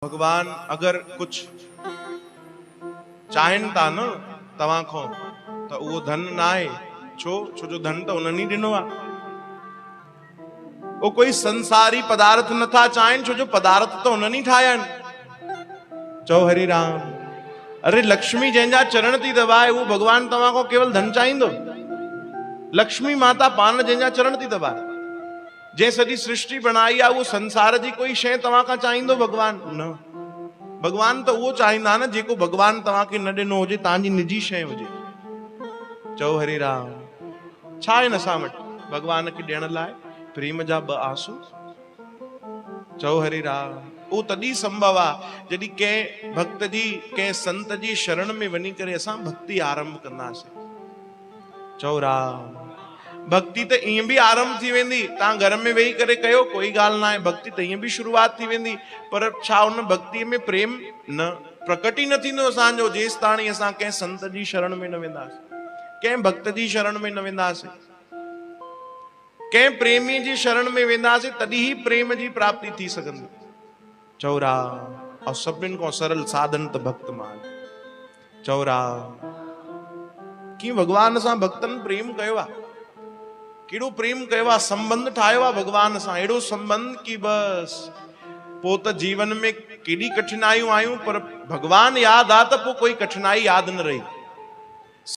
भगवान अगर कुछ चाहिन था न तव्हां खां तो वो धन ना है। छो जो धन तो उन्हनि दिनो आ। वो कोई संसारी पदार्थ न था चाहिन, छो जो पदार्थ तो उन्हनि ठाया आहिनि। चओ हरि राम। अरे लक्ष्मी जंहिंजा चरण थी दबाए वो भगवान तव्हां खां केवल धन चाहींदो। लक्ष्मी माता पान जंहिंजा चरण थी दबाए, जंहिं सॼी सृष्टि बनाई आहे, वो संसार जी कोई शइ तव्हां खां चाहींदो भगवान न। भगवान तो वो चाहींदा न जेको भगवान तव्हांखे न ॾिनो हुजे, तव्हांजी निजी शइ हुजे। चओ हरि राम। छा आहिनि असां वटि भगवान खे ॾियण लाइ? प्रेम जा ॿ आंसू। चओ हरि राम। वो तॾहिं संभव आहे जॾहिं कंहिं भक्त जी कंहिं संत जी शरण में वञी करे असां भक्ति आरंभ कंदासीं। चओ राम। भक्ति तो ईअं भी आरंभ थी वेंदी, तव्हां घर में वेही करे कयो कोई ॻाल्हि ना आहे, भक्ति तो ईअं भी शुरूआत थी वेंदी, पर छा उन भक्ति में प्रेम न प्रकट ही न थींदो असांजो जेसि ताणी असां कंहिं संत जी शरण में न वेंदासीं, कंहिं भक्त जी शरण में न वेंदासीं, कंहिं प्रेमी जी शरण में वेंदासीं, तॾहिं ही प्रेम जी प्राप्ति थी सघंदी। चओ राम। और सभिनि खां सरल साधन त भक्त मान। चओ राम। कीअं भगवान सां भक्तनि प्रेम कयो आहे, केड़ो प्रेम कयो आहे, संबंध ठाहियो आहे भगवान सां, अहिड़ो संबंध की बस पो त जीवन में केॾी कठिनाइयूं आयूं पर भगवान याद आ त पो कोई कठिनाई याद न रही।